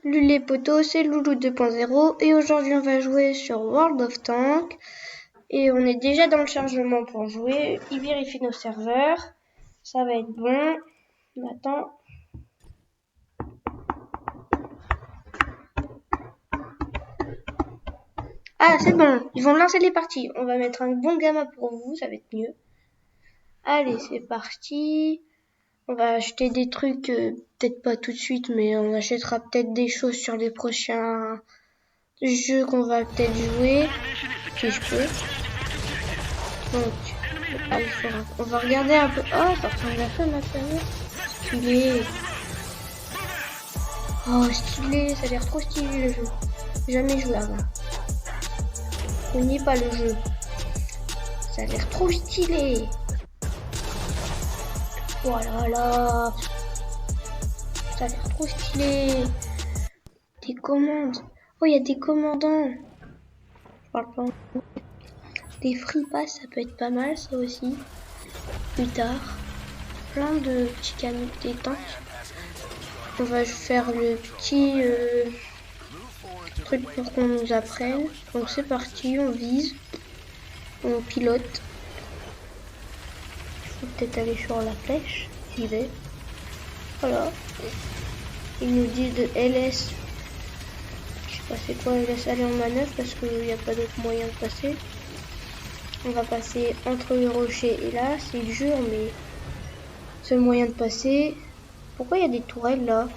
Les potos, c'est Loulou 2.0 et aujourd'hui on va jouer sur World of Tanks et on est déjà dans le chargement pour jouer. Il vérifie nos serveurs, ça va être bon. On attend. Ah c'est bon, ils vont lancer les parties. On va mettre un bon gamma pour vous, ça va être mieux. Allez c'est parti. On va acheter des trucs, peut-être pas tout de suite, mais on achètera peut-être des choses sur les prochains jeux qu'on va peut-être jouer, si je peux. Donc, on va regarder un peu. Oh, ça ressemble à ça maintenant. Stylé. Oh, stylé, ça a l'air trop stylé le jeu. Jamais joué avant. Je connais pas le jeu. Ça a l'air trop stylé. Voilà, là. Ça a l'air trop stylé. Des commandes. Oh, il y a des commandants. Je parle pas. Des free pass, ça peut être pas mal, ça aussi. Plus tard. Plein de petits canons, des tanks. On va faire le petit truc pour qu'on nous apprenne. Donc c'est parti, on vise. On pilote. Faut peut-être aller sur la flèche. J'y vais. Voilà. Ils nous disent de LS. Je sais pas c'est quoi LS aller en manœuvre parce qu'il n'y a pas d'autre moyen de passer. On va passer entre le rocher et là. C'est dur mais c'est le moyen de passer. Pourquoi il y a des tourelles là?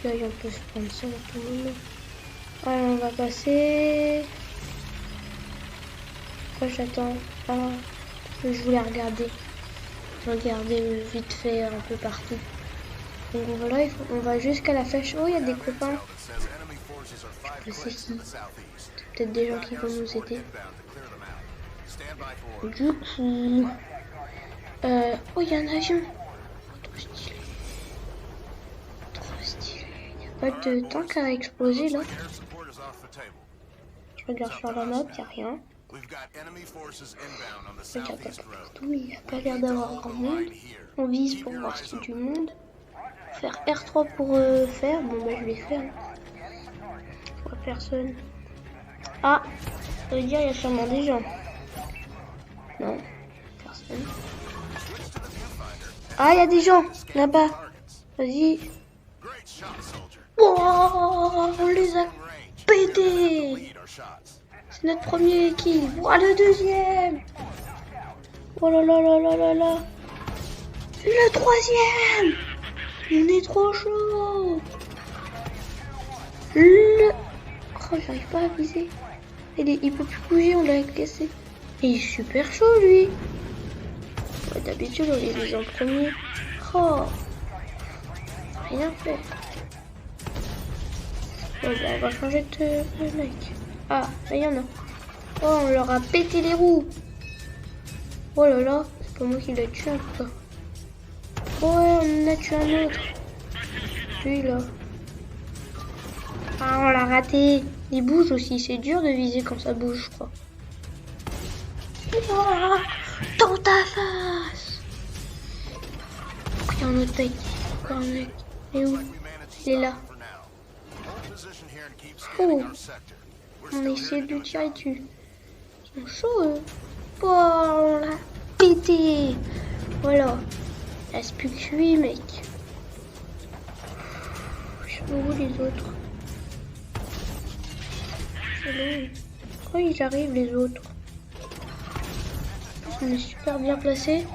Là on peut se prendre ça à tout le monde. Voilà, on va passer. Pourquoi j'attends? Ah, je voulais regarder. Regarder vite fait un peu partout. Donc voilà, on va jusqu'à la flèche. Oh, il y a des copains. Je sais qui. Peut-être des gens qui vont nous aider. Du coup... oh, il y a un avion. Trop stylé. Trop stylé. Il n'y a pas de tank à exploser là. Je regarde sur la map, il n'y a rien. Regarde partout, il n'y a pas l'air d'avoir grand monde. On vise pour voir s'il y a du monde. Faire R3 pour faire. Bon, bah je vais faire. Je vois personne. Ah, ça veut dire il y a sûrement des gens. Non, personne. Ah, il y a des gens là-bas. Vas-y. Oh, on les a pétés. C'est notre premier kill. Voilà le deuxième. Oh là là là là là là. Le troisième. On est trop chaud. Oh, j'arrive pas à viser. Il peut plus bouger, on l'a cassé. Et il est super chaud lui. Ouais, d'habitude on les vise en premier. Oh. Rien fait. Bon, bah, on va changer de mec. Ah, là il y en a. Oh, on leur a pété les roues. Oh là là, c'est pas moi qui l'ai tué en tout cas. Oh ouais, on en a tué un autre. Celui-là. Ah, on l'a raté. Il bouge aussi, c'est dur de viser quand ça bouge, je crois. Oh, dans ta face. Il y a un autre mec. Encore un mec. Il est où? Il est là. Oh. On a essayé de le tirer dessus. Ils sont chauds, eux. Oh, on l'a pété. Voilà. Il reste plus que 8 mecs. Je sais pas où les autres. Pourquoi ils arrivent les autres? On est super bien placé.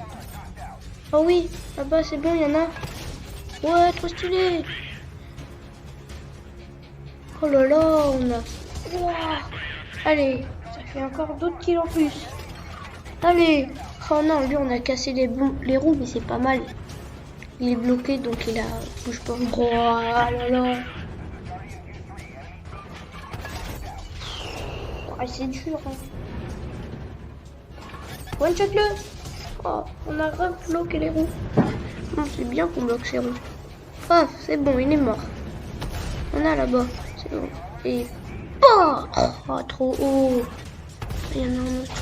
Oh oui, là-bas c'est bon, il y en a. Ouais, trop stylé. Oh là là, on a... Wow. Allez, ça fait encore d'autres kills en plus. Allez. Oh non, lui on a cassé les roues, mais c'est pas mal. Il est bloqué, donc il a... bouge pas. Oh là là. Oh, c'est dur, hein. One shot le. Oh, on a bloqué les roues. Non, c'est bien qu'on bloque ces roues. Oh, c'est bon, il est mort. On a là-bas, c'est bon. Et... Oh, trop haut. Il y en a un autre.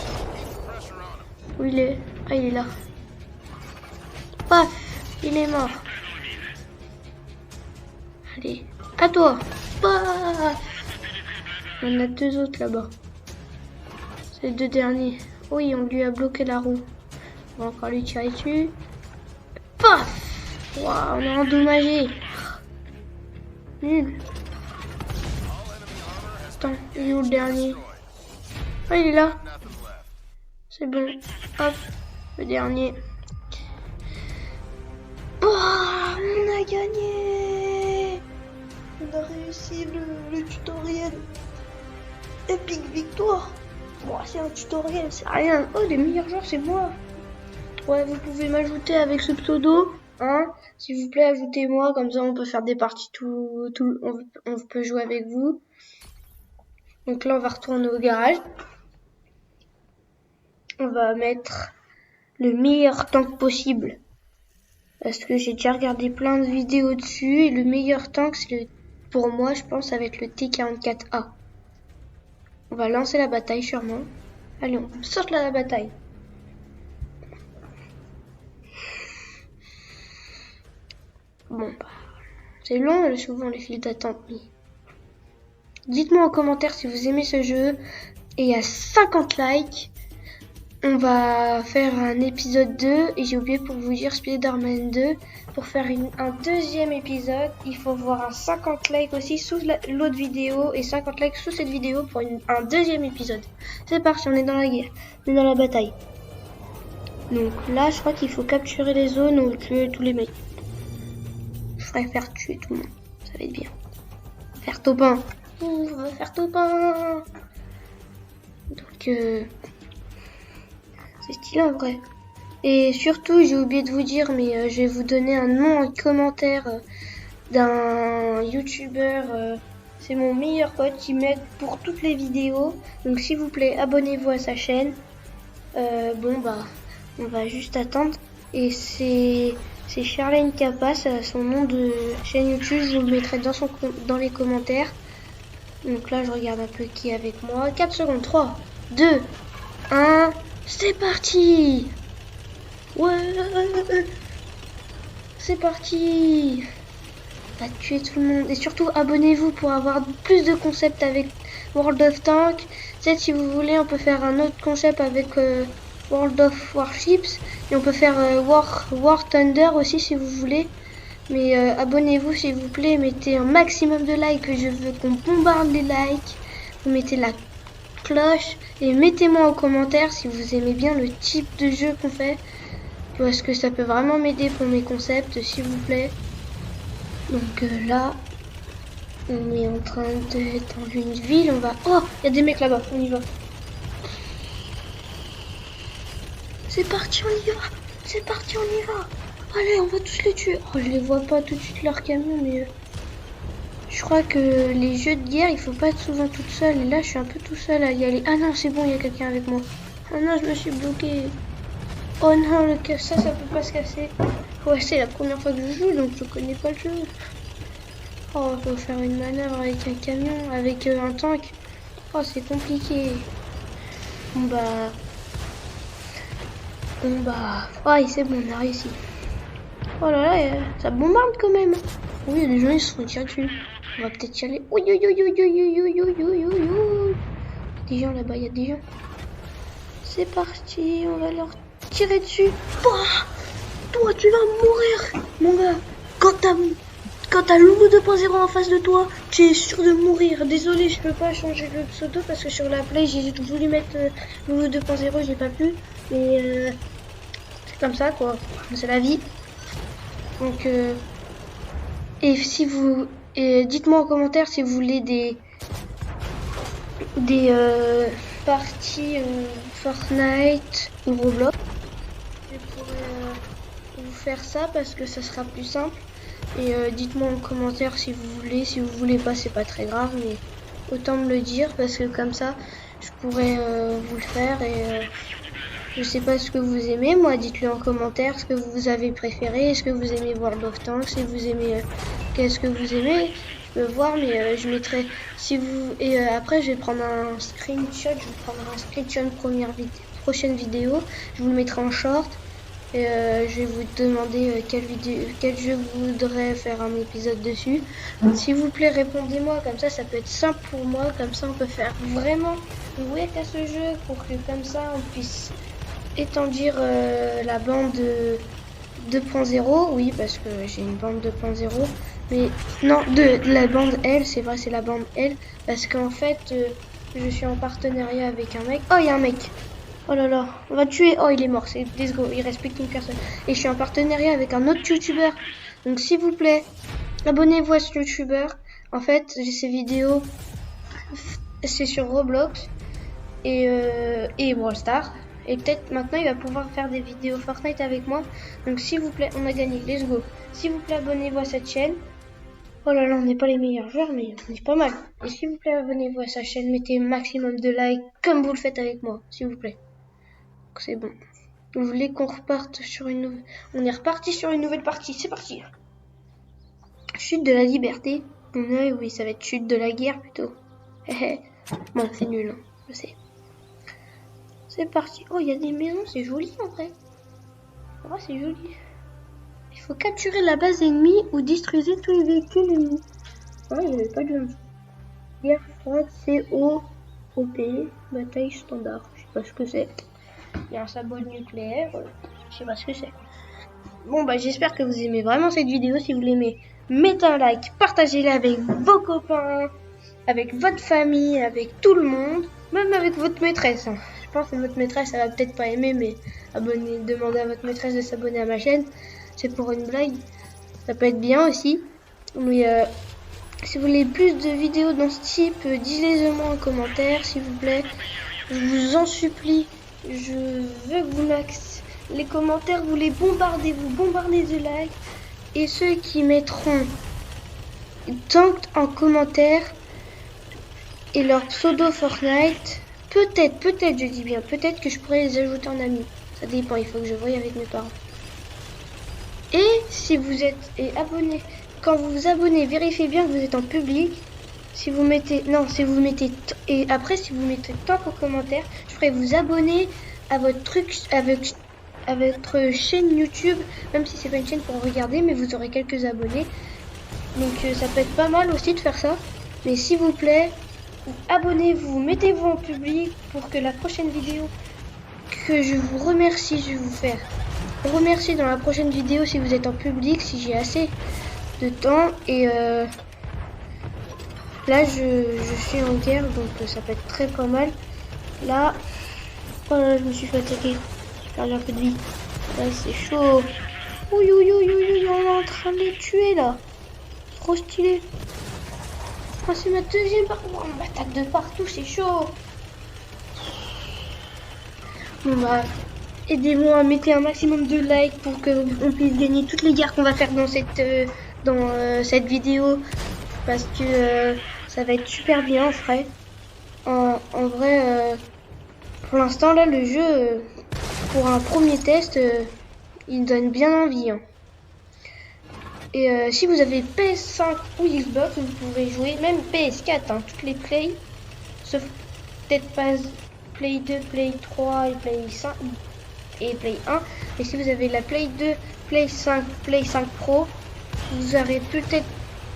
Où il est? Ah, il est là. Paf, il est mort. À toi. Bah, on a 2 autres là-bas. C'est les 2 derniers. Oui, on lui a bloqué la roue. On va encore lui tirer dessus. Paf! Waouh, on a endommagé. Nul. Attends, il est où le dernier? Ah, il est là. C'est bon. Hop, le dernier. Oh, on a gagné! On a réussi le tutoriel. Épique victoire. Bon, c'est un tutoriel, c'est rien. Oh, les meilleurs joueurs, c'est moi. Ouais, vous pouvez m'ajouter avec ce pseudo. Hein, s'il vous plaît, ajoutez-moi. Comme ça, on peut faire des parties on peut jouer avec vous. Donc là, on va retourner au garage. On va mettre le meilleur tank possible. Parce que j'ai déjà regardé plein de vidéos dessus. Et le meilleur tank, pour moi, je pense, ça va être le T44A. On va lancer la bataille, sûrement. Allez, on saute là la bataille. Bon, bah, c'est long, souvent, les files d'attente. Dites-moi en commentaire si vous aimez ce jeu. Et à 50 likes, on va faire un épisode 2. Et j'ai oublié pour vous dire Spider-Man 2. Pour faire un deuxième épisode, il faut voir un 50 likes aussi sous l'autre vidéo. Et 50 likes sous cette vidéo pour un deuxième épisode. C'est parti, on est dans la guerre. On est dans la bataille. Donc là, je crois qu'il faut capturer les zones ou tuer tous les mecs. Je préfère tuer tout le monde. Ça va être bien. Faire topin. On va faire topin. Donc, c'est stylé en vrai. Et surtout, j'ai oublié de vous dire, mais je vais vous donner un nom en commentaire d'un youtubeur. C'est mon meilleur pote qui m'aide pour toutes les vidéos. Donc, s'il vous plaît, abonnez-vous à sa chaîne. Bon, bah, on va juste attendre. Et c'est Charlène Capas, son nom de chaîne YouTube. Je vous le mettrai dans les commentaires. Donc là, je regarde un peu qui est avec moi. 4 secondes. 3, 2, 1. C'est parti! Ouais! C'est parti! On va tuer tout le monde. Et surtout, abonnez-vous pour avoir plus de concepts avec World of Tanks. Peut-être si vous voulez, on peut faire un autre concept avec World of Warships. Et on peut faire War Thunder aussi si vous voulez. Mais abonnez-vous s'il vous plaît. Mettez un maximum de likes. Je veux qu'on bombarde les likes. Vous mettez la cloche. Et mettez-moi en commentaire si vous aimez bien le type de jeu qu'on fait. Parce que ça peut vraiment m'aider pour mes concepts, s'il vous plaît. Donc là, on est en train d'être dans une ville. On va... Oh, il y a des mecs là-bas. On y va. C'est parti, on y va. C'est parti, on y va. Allez, on va tous les tuer. Oh, je les vois pas tout de suite leur camion, mais... Je crois que les jeux de guerre, il faut pas être souvent toute seule. Et là, je suis un peu tout seul à y aller. Ah non, c'est bon, il y a quelqu'un avec moi. Oh non, je me suis bloqué. Oh non, ça peut pas se casser. Ouais, c'est la première fois que je joue, donc je connais pas le jeu. Oh, faut faire une manœuvre avec un camion, avec un tank. Oh, c'est compliqué. Bon bah... Oh, c'est bon, on a réussi. Oh là là, ça bombarde quand même. Oui, il y a des gens, ils se font tirer dessus. On va peut-être y aller. Oui, oui, oui, oui, oui, oui, oui, oui, oui, oui. Il y a des gens là-bas, il y a des gens. C'est parti, on va leur tirer dessus. Bah, toi, tu vas mourir, mon gars. Quand t'as Loulou 2.0 en face de toi, tu es sûr de mourir. Désolé, je peux pas changer le pseudo parce que sur la play, j'ai voulu mettre Loulou 2.0, j'ai pas pu. Mais c'est comme ça, quoi. C'est la vie. Donc, et si vous... dites-moi en commentaire si vous voulez des parties Fortnite ou Roblox. Je pourrais vous faire ça parce que ça sera plus simple. Et dites-moi en commentaire si vous voulez pas, c'est pas très grave, mais autant me le dire parce que comme ça, je pourrais vous le faire. Et je sais pas ce que vous aimez, moi, dites-le en commentaire ce que vous avez préféré. Est-ce que vous aimez World of Tanks? Si vous aimez, qu'est-ce que vous aimez? Je peux voir, mais je mettrai si vous après je vais prendre un screenshot. Je vais prendre un screenshot prochaine vidéo. Je vous le mettrai en short Et je vais vous demander quel jeu vous voudrez faire un épisode dessus. S'il vous plaît, répondez-moi, comme ça peut être simple pour moi, comme ça on peut faire vraiment jouer à ce jeu pour que comme ça on puisse étendir la bande 2.0, oui, parce que j'ai une bande 2.0, mais non, de la bande L, c'est vrai, c'est la bande L, parce qu'en fait, je suis en partenariat avec un mec. Oh, il y a un mec. Oh là là, on va tuer. Oh, il est mort, c'est let's go, il reste plus qu'une personne. Et je suis en partenariat avec un autre youtubeur. Donc, s'il vous plaît, abonnez-vous à ce youtubeur. En fait, j'ai ces vidéos, c'est sur Roblox et Brawl Stars. Et peut-être maintenant il va pouvoir faire des vidéos Fortnite avec moi. Donc s'il vous plaît, on a gagné, let's go. S'il vous plaît, abonnez-vous à cette chaîne. Oh là là, on n'est pas les meilleurs joueurs, mais on est pas mal. Et s'il vous plaît, abonnez-vous à sa chaîne, mettez un maximum de likes, comme vous le faites avec moi, s'il vous plaît. C'est bon. Vous voulez qu'on reparte sur une nouvelle... On est reparti sur une nouvelle partie, c'est parti. Chute de la liberté. Oui, ça va être chute de la guerre plutôt. Bon, c'est nul, hein, je sais. C'est parti. Oh, il y a des maisons, c'est joli en vrai. Oh, c'est joli. Il faut capturer la base ennemie ou détruisez tous les véhicules ennemis. Oh, il n'y avait pas de guerre froide, COOP, bataille standard. Je sais pas ce que c'est. Il y a un sabot nucléaire. Je sais pas ce que c'est. Bon, bah, j'espère que vous aimez vraiment cette vidéo. Si vous l'aimez, mettez un like, partagez-la avec vos copains, avec votre famille, avec tout le monde, même avec votre maîtresse. Hein. Je pense que votre maîtresse, elle va peut-être pas aimer, mais demandez à votre maîtresse de s'abonner à ma chaîne. C'est pour une blague. Ça peut être bien aussi. Mais si vous voulez plus de vidéos dans ce type, dites-les moi en commentaire, s'il vous plaît. Je vous en supplie. Je veux que vous les commentaires, vous les bombardez, vous bombardez de likes. Et ceux qui mettront tant en commentaire et leur pseudo Fortnite, peut-être, je dis bien, peut-être que je pourrais les ajouter en amis. Ça dépend, il faut que je voie avec mes parents. Et si vous êtes abonné, quand vous vous abonnez, vérifiez bien que vous êtes en public. Si vous mettez, et après si vous mettez tant en commentaire, je ferai vous abonner à votre truc, à votre chaîne YouTube, même si c'est pas une chaîne pour regarder, mais vous aurez quelques abonnés. Donc ça peut être pas mal aussi de faire ça. Mais s'il vous plaît, abonnez-vous, mettez-vous en public pour que la prochaine vidéo que je vous remercie, je vais vous faire remercier dans la prochaine vidéo si vous êtes en public, si j'ai assez de temps. Et là je suis en guerre, donc ça peut être très pas mal. Là, oh là, je me suis fatiguée, j'ai perdu un peu de vie. Là c'est chaud. On est en train de les tuer là. Trop stylé. Oh, c'est ma deuxième partie. Oh, on m'attaque de partout, c'est chaud. Bon bah, aidez-moi, mettez un maximum de likes pour qu'on puisse gagner toutes les guerres qu'on va faire dans cette vidéo. Parce que ça va être super bien en vrai. En vrai, pour l'instant là, le jeu, pour un premier test, il donne bien envie. Hein. Et si vous avez PS5 ou Xbox, vous pouvez jouer, même PS4, hein, toutes les Play, sauf peut-être pas Play 2, Play 3 et Play 5 et Play 1. Et si vous avez la Play 2, Play 5 Pro,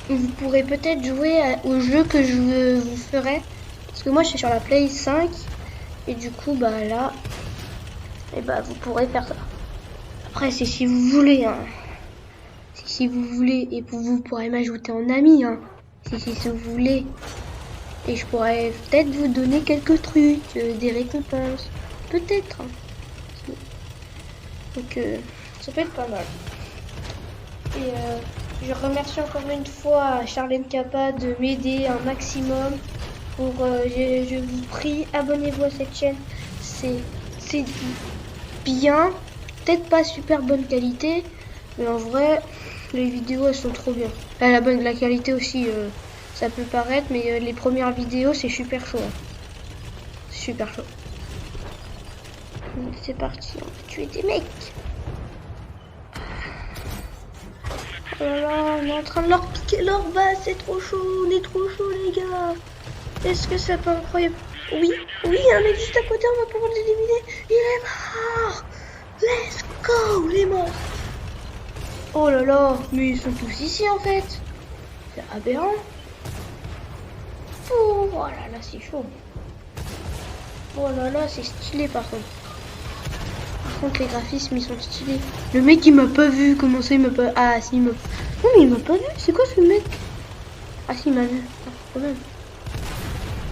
vous pourrez peut-être jouer au jeu que je vous ferai. Parce que moi je suis sur la Play 5 et du coup bah là, et bah vous pourrez faire ça. Après c'est si vous voulez, hein. Si vous voulez, et vous pourrez m'ajouter en ami, hein. Si vous voulez. Et je pourrais peut-être vous donner quelques trucs, des récompenses. Peut-être. Hein. Donc, ça peut être pas mal. Et je remercie encore une fois Charlène Kappa de m'aider un maximum. Je vous prie, abonnez-vous à cette chaîne. C'est bien. Peut-être pas super bonne qualité. Mais en vrai, les vidéos elles sont trop bien. La qualité aussi, ça peut paraître, mais les premières vidéos c'est super chaud. Hein. Super chaud. C'est parti, on va tuer des mecs. Oh là là, on est en train de leur piquer leur base, c'est trop chaud, on est trop chaud les gars. Est-ce que c'est pas incroyable? Oui, un mec juste à côté, on va pouvoir l'éliminer. Il est mort. Let's go, les morts. Oh là là, mais ils sont tous ici en fait. C'est aberrant. Oh là là, c'est chaud. Oh là là, c'est stylé par contre. Par contre, les graphismes, ils sont stylés. Le mec, il m'a pas vu. Comment ça, il m'a pas... Ah, si, il m'a... Non, mais il m'a pas vu. C'est quoi ce mec? Ah, si, il m'a vu. Ah, quand même.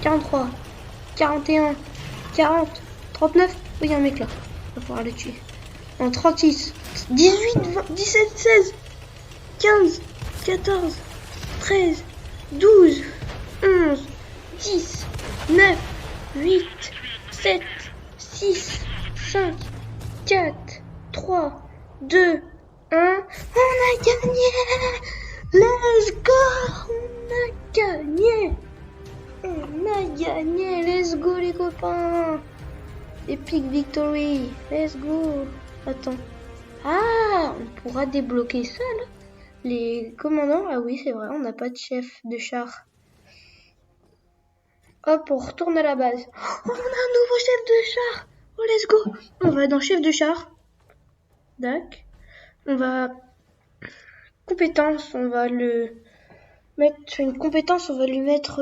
43, 41, 40, 39. Oh, il y a un mec là. On va pouvoir le tuer. En 36, 18, 20, 17, 16, 15, 14, 13, 12, 11, 10, 9, 8, 7, 6, 5, 4, 3, 2, 1. On a gagné! Let's go! On a gagné! On a gagné! Let's go les copains! Epic victory! Let's go! Attends. Ah! On pourra débloquer ça là? Les commandants? Ah oui, c'est vrai, on n'a pas de chef de char. Hop, on retourne à la base. Oh, on a un nouveau chef de char! Oh, let's go! On va dans chef de char. Dac. On va... Compétence, on va le... mettre sur une compétence, on va lui mettre...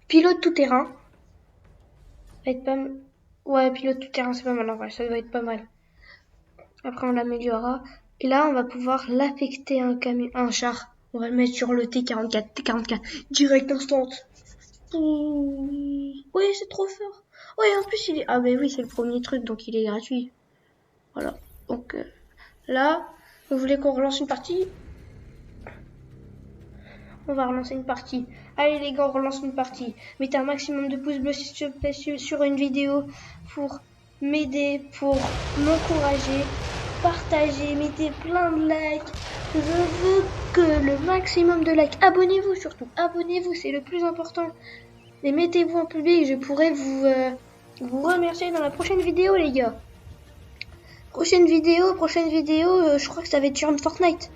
pilote tout-terrain. Ça va être pas... Ouais, pilote tout-terrain, c'est pas mal en vrai, ça doit être pas mal. Après, on l'améliorera. Et là, on va pouvoir l'affecter à un char. On va le mettre sur le T44. T44. Direct instant. Oui, c'est trop fort. Ouais, en plus, il est... Ah, ben oui, c'est le premier truc, donc il est gratuit. Voilà. Donc, là, vous voulez qu'on relance une partie? On va relancer une partie. Allez, les gars, on relance une partie. Mettez un maximum de pouces bleus, s'il te plaît, sur une vidéo pour m'aider, pour m'encourager. Partagez, mettez plein de likes. Je veux que le maximum de likes. Abonnez-vous surtout. Abonnez-vous, c'est le plus important. Et mettez-vous en public. Je pourrai vous remercier dans la prochaine vidéo, les gars. Prochaine vidéo. Je crois que ça va être sur Fortnite.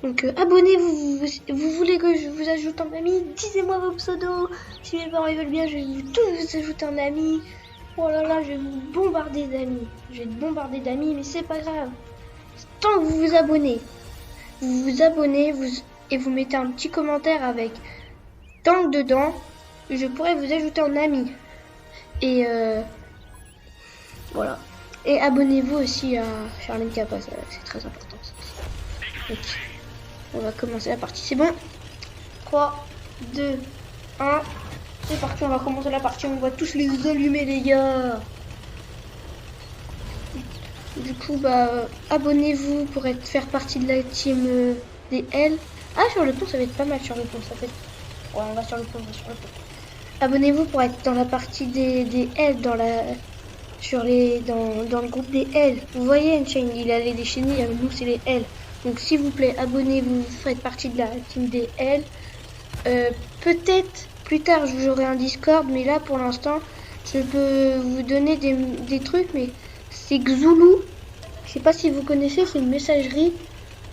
Donc abonnez-vous. Vous voulez que je vous ajoute en ami? Dites-moi vos pseudos. Si mes parents ils veulent bien, je vais tous vous ajouter en ami. Oh là là, je vais vous bombarder d'amis. Je vais te bombarder d'amis, mais c'est pas grave. Tant que vous vous abonnez, et vous mettez un petit commentaire avec tank dedans, je pourrais vous ajouter en ami. Et voilà. Et abonnez-vous aussi à Charlene Kappa, c'est très important. Donc, on va commencer la partie, c'est bon? 3, 2, 1, c'est parti, on va commencer la partie, on va tous les allumer les gars. Du coup, bah, abonnez-vous pour faire partie de la team des L. Ah, sur le pont, ça va être pas mal sur le pont, ça fait... Ouais, on va sur le pont, Abonnez-vous pour être dans la partie des L, dans le groupe des L. Vous voyez, Enchain, il a les déchaînés, nous c'est les L. Donc s'il vous plaît, abonnez-vous, faites partie de la team des L. Peut-être plus tard j'aurai un Discord, mais là pour l'instant, je peux vous donner des trucs, mais c'est Xulu. Je sais pas si vous connaissez, c'est une messagerie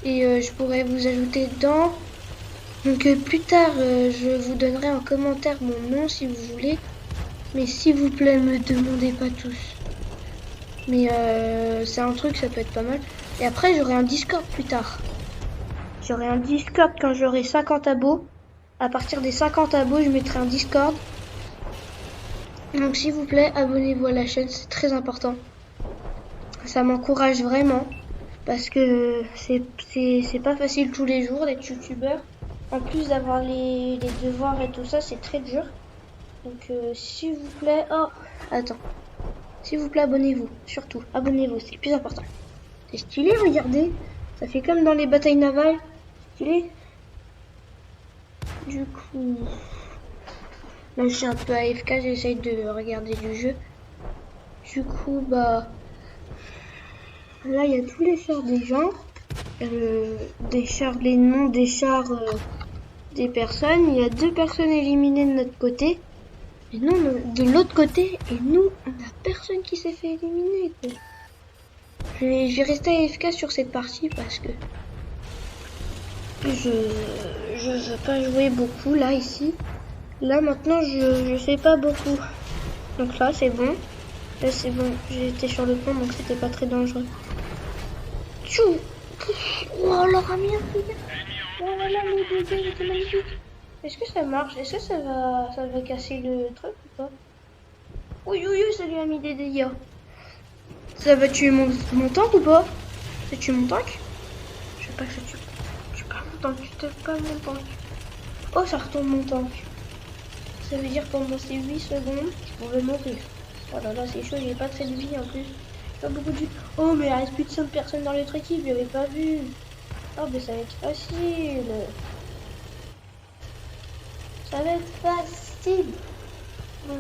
et je pourrais vous ajouter dedans. Donc plus tard, je vous donnerai en commentaire mon nom si vous voulez. Mais s'il vous plaît, me demandez pas tous. Mais c'est un truc, ça peut être pas mal. Et après, j'aurai un Discord plus tard. J'aurai un Discord quand j'aurai 50 abos. À partir des 50 abos, je mettrai un Discord. Donc s'il vous plaît, abonnez-vous à la chaîne, c'est très important. Ça m'encourage vraiment. Parce que c'est pas facile tous les jours d'être youtubeur. En plus d'avoir les devoirs et tout ça, c'est très dur. Donc s'il vous plaît... Oh, attends. S'il vous plaît, abonnez-vous. Surtout, abonnez-vous, c'est le plus important. C'est stylé, regardez. Ça fait comme dans les batailles navales. Stylé. Du coup... Là, je suis un peu AFK, j'essaye de regarder du jeu. Du coup, bah... Là, il y a tous les chars des gens. Des chars, les noms des chars des personnes. Il y a 2 personnes éliminées de notre côté. Et non, de l'autre côté. Et nous, on n'a personne qui s'est fait éliminer, quoi. Je vais rester AFK sur cette partie parce que je veux pas jouer beaucoup là ici. Là maintenant je fais pas beaucoup. Donc là, c'est bon. Là, c'est bon. J'étais sur le pont, donc c'était pas très dangereux. Tchou! Oh, leur ami, regarde! Oh là là, le dégât, il était magnifique! Est-ce que ça marche? Est-ce que ça va casser le truc ou pas? Oui, oui, oui, ça lui a mis des dégâts. Ça va tuer mon tank ou pas? Ça tue mon tank? Je sais pas que ça tue. Je pas mon tank, je tape pas mon tank. Oh, ça retombe mon tank. Ça veut dire pendant ces 8 secondes, je pouvais mourir. Oh là là, c'est chaud, il n'y avait pas très de vie en plus. Pas beaucoup de vie. Oh, mais il reste plus de 5 personnes dans notre équipe, je l'avais pas vu. Oh, mais ça va être facile. Ça va être facile. Donc,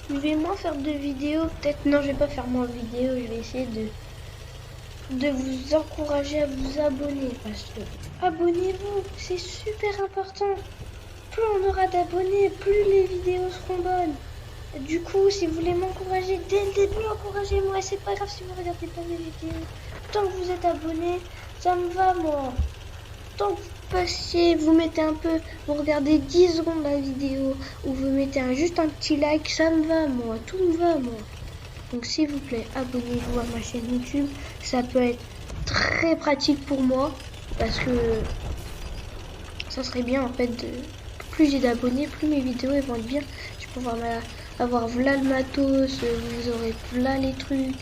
je vais moins faire de vidéos. Peut-être, non, je vais pas faire moins de vidéos. Je vais essayer de vous encourager à vous abonner. Parce que, abonnez-vous, c'est super important. Plus on aura d'abonnés, plus les vidéos seront bonnes. Du coup, si vous voulez m'encourager dès le début, encouragez-moi. C'est pas grave si vous regardez pas mes vidéos. Tant que vous êtes abonné, ça me va, moi. Tant que vous passez, vous mettez un peu, vous regardez 10 secondes la vidéo, ou vous mettez juste un petit like, ça me va, moi. Tout me va, moi. Donc, s'il vous plaît, abonnez-vous à ma chaîne YouTube. Ça peut être très pratique pour moi, parce que ça serait bien, en fait, plus j'ai d'abonnés, plus mes vidéos elles vont être bien. Je vais pouvoir avoir v'là le matos, vous aurez v'là les trucs,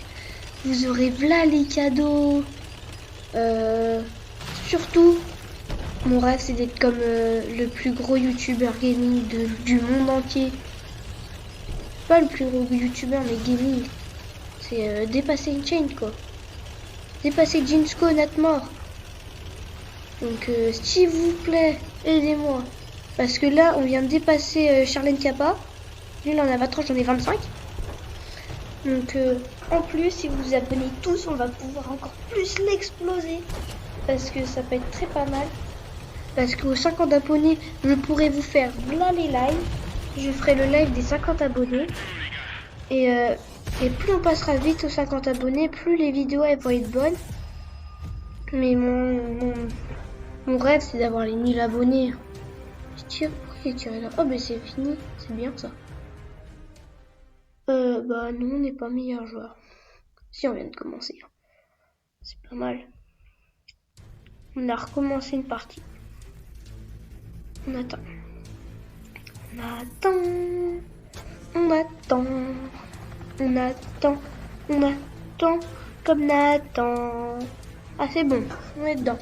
vous aurez v'là les cadeaux. Surtout, mon rêve c'est d'être comme le plus gros youtubeur gaming du monde entier. Pas le plus gros youtubeur mais gaming. C'est dépasser une chaîne quoi. Dépasser Jinsko Natmore. Donc s'il vous plaît, aidez-moi. Parce que là, on vient de dépasser Charlène Kappa. Lui, il en a 23, j'en ai 25. Donc, en plus, si vous vous abonnez tous, on va pouvoir encore plus l'exploser. Parce que ça peut être très pas mal. Parce qu'aux 50 abonnés, je pourrais vous faire là les lives. Je ferai le live des 50 abonnés. Et plus on passera vite aux 50 abonnés, plus les vidéos elles vont être bonnes. Mais mon rêve, c'est d'avoir les 1000 abonnés. Pourquoi il est tiré là? Oh, mais c'est fini. C'est bien ça. Bah, nous, on n'est pas meilleur joueur. Si, on vient de commencer. C'est pas mal. On a recommencé une partie. On attend. On attend. On attend. On attend. On attend. Comme Nathan. Ah, c'est bon. On est dedans.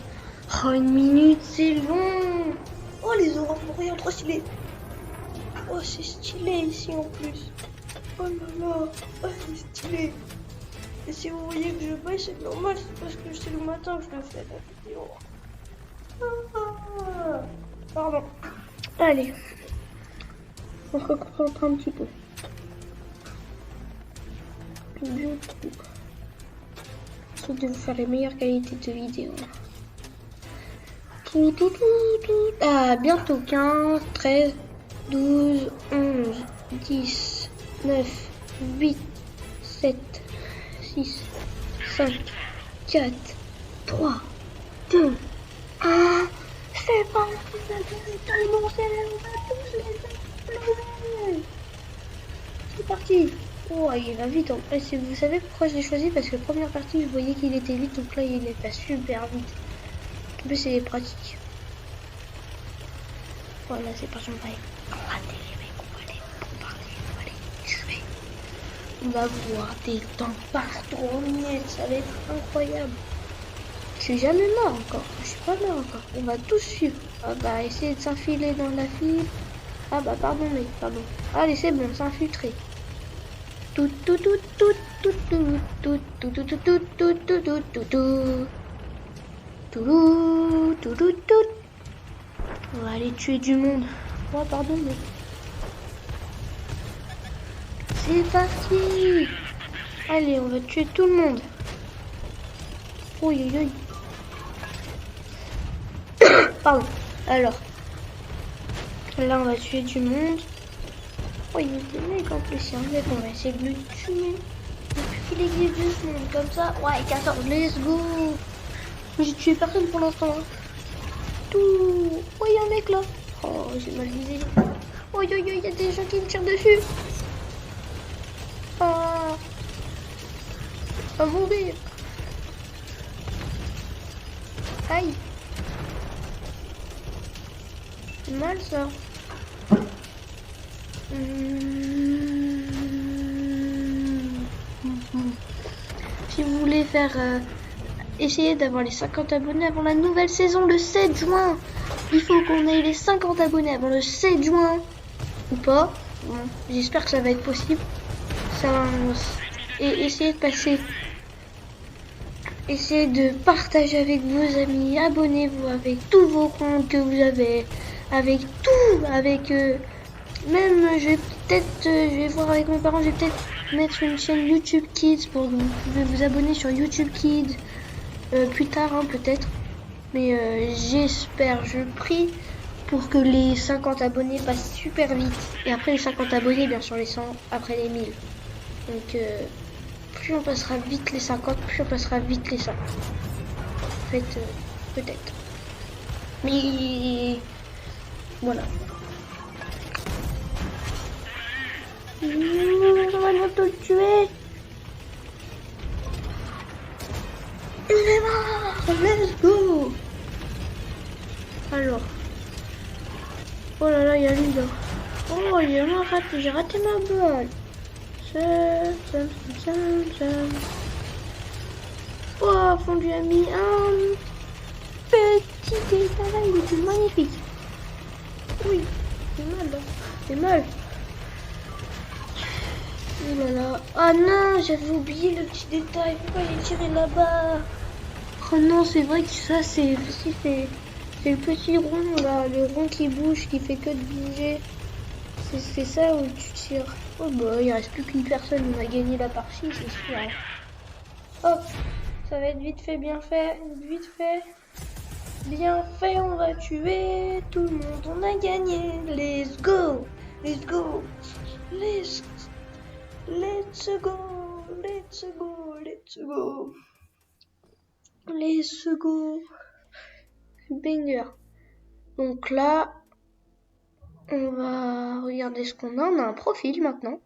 Oh, 1 minute, c'est long. Oh, les aurores boréales, trop stylé. Oh, c'est stylé ici en plus. Oh là là. Oh, c'est stylé. Et si vous voyez que je baille, c'est normal. C'est parce que c'est le matin que je le fais la vidéo. Ah, pardon. Allez. On se reconcentre un petit peu. J'essaie de vous faire les meilleures qualités de vidéo. Ah, bientôt 15, 13, 12, 11, 10, 9, 8, 7, 6, 5, 4, 3, 2, 1. C'est parti, tellement c'est parti. Oh, il va vite. Et si vous savez pourquoi je l'ai choisi? Parce que première partie, je voyais qu'il était vite, donc là, il est pas super vite. En plus, c'est pratique. Voilà, c'est parti, on va aller les mecs, on va les bombarder, on va les tuer. On va voir des tanks partout en minutes, ça va être incroyable. Je suis jamais mort encore, je suis pas mort encore. On va tous suivre. Ah bah, essayer de s'infiler dans la file. Ah bah, pardon, mais pardon. Allez, c'est bon, s'infiltrer. Tout, tout, tout, tout, tout, tout, tout, tout, tout, tout, tout, tout, tout, tout, tout, tout. Tout, tout, tout, tout. On va aller tuer du monde. Oh, pardon, mais... C'est parti. Allez, on va tuer tout le monde. Oui, oui, oui. Pardon. Alors. Là, on va tuer du monde. Oh, il y a des mecs en plus. Il y a un mec, on va essayer de le tuer. Depuis qu'il existe 2 secondes, comme ça. Ouais, 14, let's go. J'ai tué personne pour l'instant. Hein. Tout. Oh, il y a un mec là. Oh, j'ai mal visé. Oh, il y a des gens qui me tirent dessus. Ah, à mourir. Aïe. C'est mal ça. Si vous voulez faire essayer d'avoir les 50 abonnés avant la nouvelle saison le 7 juin, il faut qu'on ait les 50 abonnés avant le 7 juin ou pas. Bon, j'espère que ça va être possible. Ça, et essayez de passer, essayez de partager avec vos amis, abonnez-vous avec tous vos comptes que vous avez, avec tout, avec même je vais peut-être, je vais voir avec mes parents, je vais peut-être mettre une chaîne YouTube Kids pour que vous pouvez vous abonner sur YouTube Kids plus tard hein, peut-être. Mais j'espère, je prie pour que les 50 abonnés passent super vite. Et après les 50 abonnés, bien sûr les 100, après les 1000. Donc plus on passera vite les 50, plus on passera vite les 100. En fait, peut-être. Mais voilà. On va bientôt le tuer. Il est mort. Let's go. Alors. Oh là là, il y a lui là. Oh, il est vraiment raté. J'ai raté ma balle. Oh, fondu a mis un petit détail. Il est magnifique. Oui, c'est mal là. C'est mal. Oh là là. Ah non, j'avais oublié le petit détail. Pourquoi j'ai tiré là-bas? Oh non, c'est vrai que ça, c'est le petit rond là. Le rond qui bouge, qui fait que de bouger. C'est ça où tu tires. Oh bah, il reste plus qu'une personne. On a gagné la partie, c'est sûr. Hop, ça va être vite fait, bien fait. Vite fait. Bien fait, on va tuer tout le monde. On a gagné. Let's go. Let's go. Let's go. Let's go, let's go, let's go. Let's go. Banger. Donc là, on va regarder ce qu'on a. On a un profil maintenant.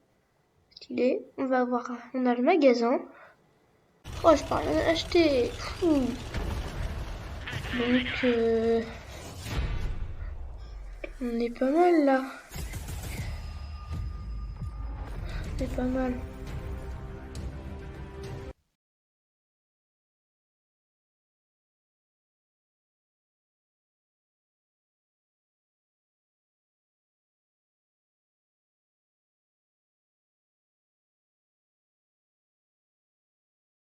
Stylé. On va voir. On a le magasin. Oh, je peux rien acheter. Fou. Donc, on est pas mal là. C'est pas mal.